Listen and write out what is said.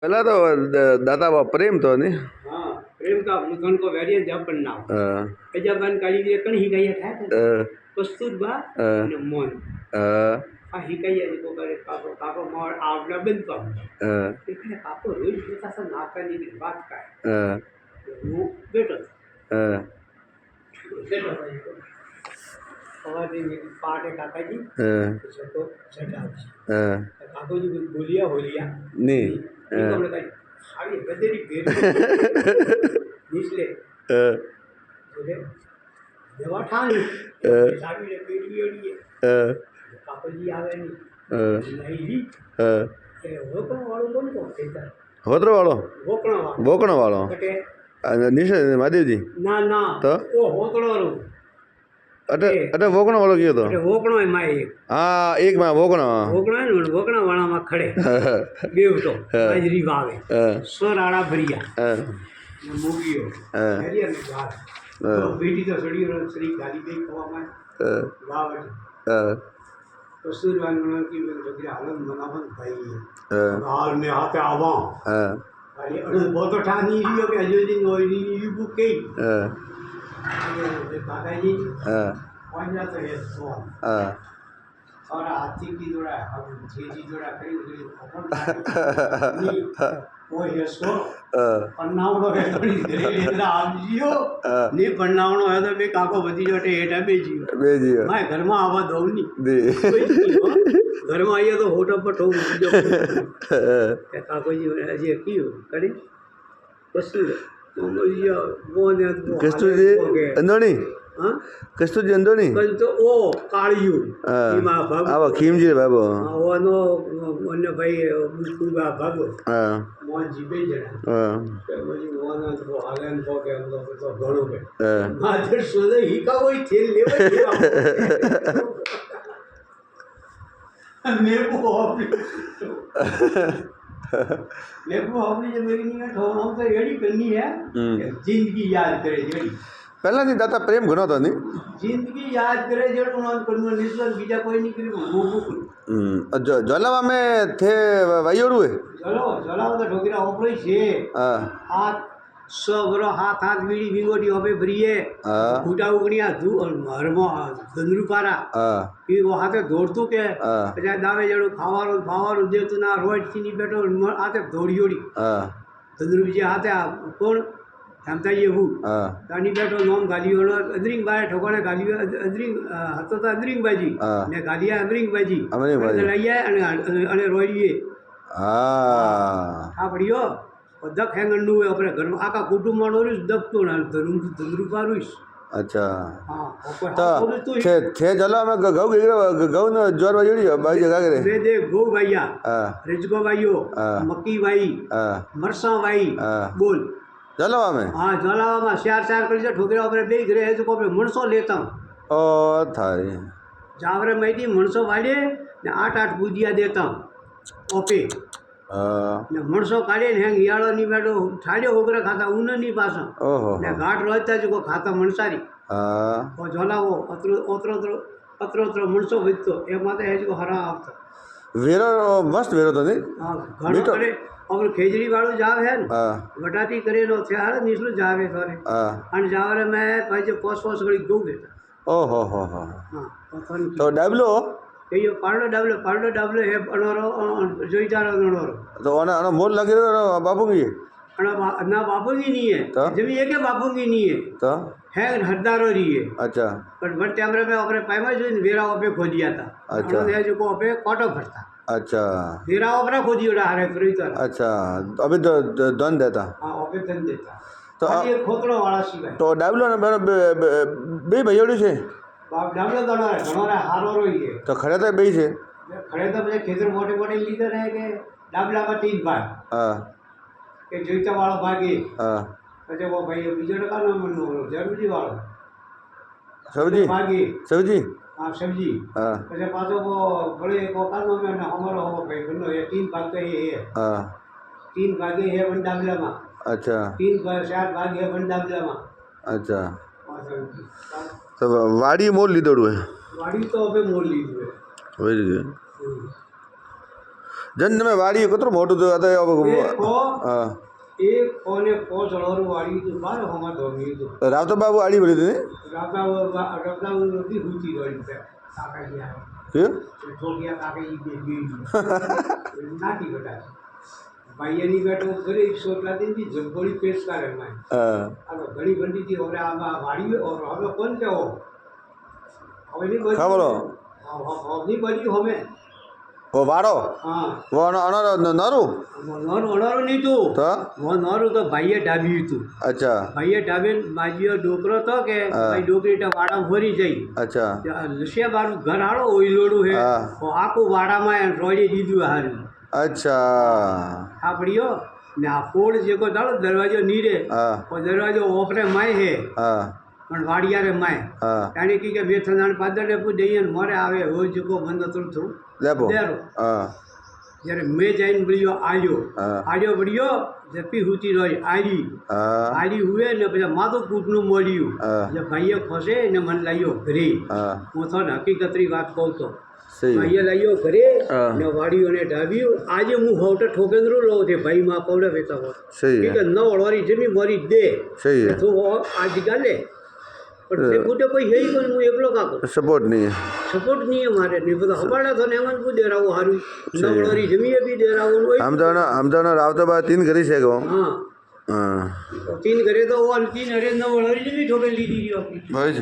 पहला तो दाता बा प्रेम तो नहीं। हाँ प्रेम का मुखन को वेरियन जपन नाम हाँ जपन काली के कण ही गई था कस्तूरबा हाँ ने मोन हाँ आ ही गई है को करे काको काको मोर आवला बन तो देखने काको रोज बेटा सा नाका की बात का है वो बेटा बेटा और दिन पाटे काका जी तो सेटा काको जी बोलिया होलिया नहीं हमने कहा सारी गदेरी घेर निचले बोले देवा ठानी सारी ने पेड़ी ओड़ी है काको जी आवे नहीं नहीं એ વોકણ વાળું કોણ કોણ કહેતા હોતરો વાળો વોકણ વાળો કટે નિશ મહાદેવજી ના ના તો ઓ હોતળો વાળું અટે અટે વોકણો વાળો કયો તો એટલે વોકણો એ માય એક હા એક માં વોકણો વોકણા ને વોકણા વાળામાં ખડે બેવતો હાજરી વાવે સ્વર આળા ભરિયા મૂગીઓ હરિયા ને ગાર બેટી તો સડીઓ શ્રી ગાલી ગઈ ખવામાં વાવ કસ્તુરબા की छोकरी हालत मनावन भाई हाल में हाथे आवा अरे अरे बहुत ठानी रियो के अजोजी नोई नी बुक के दादाजी कौन जाता है सोन और हाथी की जोड़ा हम छेजी जोड़ा करी अपन वो ये सो पन्नावड़ो है थोड़ी धीरे लेना आप जियो ने पन्नावड़ो है तो मैं काको बदी जोटे हेटा बेजियो मैं घर में आवा दो नहीं दे घर में आइए तो होटल पर ठोक जो काको जी अजी क्यों करे कस्तूर वो ने कस्तूर जी अंदोनी हां कस्तूर जी अंदोनी कल तो ओ काळियू ईमा बाबू आवा खीमजी बाबू ओनो अन्य भाई मुकुबा बाबू हां मोहन जी बे जना के बोली मोहन तो आलन को के अंदर तो घणो के माधर सोले ही का कोई थेल लेवे नेबो अपनी जो मेरी नहीं है ठोन हम तो एड़ी करनी है जिंदगी याद करे जेड़ी पहला नहीं दाता प्रेम घणो तो नहीं जिंदगी याद करे जेड़ उन्होंने करनो निश्चय बीजा कोई नहीं करी वो ज्वालावा में थे वायोड़ू है चलो चलाओ तो ठोकरा ओपरे छे हाथ सबरो हाथ हाथ बीड़ी बिंगोटी ओपे भरीए फूटा उगनिया धू और मरमो गंदरू पारा ये वो हाथे दौड़तो के पजा दावे जड़ो खावारो देतो ना रोज चीनी बैठो हाथे दौड़ियोड़ी गंदरू जी हाथे कोण थामता ये वो तानी बैठो नोम गालियोनो अदरिंग बाय ठोकणे गालियो अदरिंग हतो तो अदरिंग बाजी ने गालिया अदरिंग बाजी लइया अने रोईए आ बढ़ियो दख हेंगंडू है अपने घर में आका कुटुंब मानोरिस दखतो ना धंधरू पारुस अच्छा हां तो थे जला में गौ गौ न जोर वाजड़ी भाई जगह करे दे दे गौ भैया रिजको भाईयो मक्की भाई मरसा भाई बोल जलावा में हां जलावा में चार कर जो ठोकरा अपने बे घरे है जो को मनसो लेता ओ थारी जावरे मैदी मनसो वाले ने 8 भुजिया देता ओपे ने मनसो काढे ने हियाळो नी बेटो ठाड्यो होगरे खाता ऊन नी पासा ओहो ने घाट रोजता जो खाता मनसारी ओ झोलावो अत्रो मनसो वितो ए माते है जो हरा आवता वेरो मस्त वेरो तो नहीं हां घणो करे और खेजड़ी वालो जाव है वटाती करे नो छाड़ निसलो जावे थोरे अन जावरे में पाजे पोस गड़ी गो देता ओ हो हां तो डाबलो यो पारडो डाबलो है अनोरो जोईदारो अनोरो तो अना मोल लगे बाबू की ना बाबू की नहीं है जब ये के बाबू की नहीं है तो है हरदारो रही है अच्छा पर वन टाइम में अपने पाइमा जो वेरा ओपे खोजिया था अच्छा है जो को ओपे कोटो भरता अच्छा वेरा ओपरा खोजी उड़ा हरे फ्री तो अच्छा अभी दन देता हां ओपे दन देता तो ये खोतड़ो वाला सिवाय तो डाबलो ने बे भैयोड़ी छे बाप डाबलो घणो हारो रही है तो खड़े तो बे छे खड़े तो बे खेतर मोटे लीधर है के डाबला में 3 भाग हां के जोईता वाला भागे हां पछे वो भाई बीजो टका ना मनो जरूरी वाला सब्जी भागी सब्जी हां सब्जी हां पछे पाछो वो बड़े कोकानो में ना हमारो हो भाई बनो ये 3 भाग तो ये है हां 3 भागे है वन डाबला में अच्छा 4 भाग है वन डाबला में अच्छा तो वाड़ी मोल लीधोड़ू है वाड़ी तो अबे मोल लीधो है वही જન તમે વાડી કેટલું મોટું હતું આ તો હા એક કોને કો જળવારું વાળી હતું બાર હમા ધોમી હતું રાવતો બાબુ આડી પડી હતી રબદાવ નથી ઊંચી ગળી છે કાકાજી આવે કે ઠોકિયા કાકાજી બે નાખી બેટા ભાઈયાની બેટો ઘરે સોટલા દીધી જંગોળી પેશ કરે માં હા આ ઘડી બંડીથી હવે આમાં વાડી હવે કોણ કેવો હવે ની બધી ખબરો ની બધી હમે ઓ વાડો હા વો નરું નોરું નહીં તું તો નોરું તો ભાઈએ ડાબ્યું હતું અચ્છા ભાઈએ ડાબે બાજીઓ ડોકરો તો કે હા. ભાઈ ડોકરી તો વાડામાં ફરી જઈ અચ્છા લસિયા બારું ઘર હાળો ઓઈલોડું હે હા. તો આખું વાડામાં રોડી દીધું હારું અચ્છા આ પડ્યો ને આ પોળ જે કોઈ દાડો દરવાજો નીરે હા તો દરવાજો ઓપરે માય હે હા પણ વાડિયારે માય હા જાણે કે બે થનાણ પાદરને પૂછે મોરે આવે હોય જકો બંધ થોડું થોડું લેપો દેરો હા જ્યારે મેં જઈને બળ્યો હા. આડ્યો બળ્યો જપી હુતી રહી આડી હા આડી હુએ ને પછી માથું કૂટનું મળ્યું હા. જે ભાઈએ ખસે ને મને લાગ્યો ઘરે હા હું થોને હકીકતરી વાત કહું તો સહી ભાઈએ લાગ્યો ઘરે હા. ને વાડીઓને ડાબ્યું આજે હું હોટે ઠોકેન્દ્રો લઉં તે ભાઈ માં પવડે વેતા હોત સહી કે ન વળવારી જમી મરી દે સહી है તું આજ ગાલે પણ તે પૂટે કોઈ હઈ કોઈ હું એકલો કાકો सपोर्ट नहीं है સપોર્ટ નહીં મારે નહીં બધા હમાડા તો ને એમાં શું દેરાવું સારું ન વળવારી જમીએ બી દેરાવું હોય हम तो रावता बा 3 करी से गो હા हाँ તીન ઘરે તો તીન હરે ન વળવારી જમી ઠોકે લીધી આપણી भाई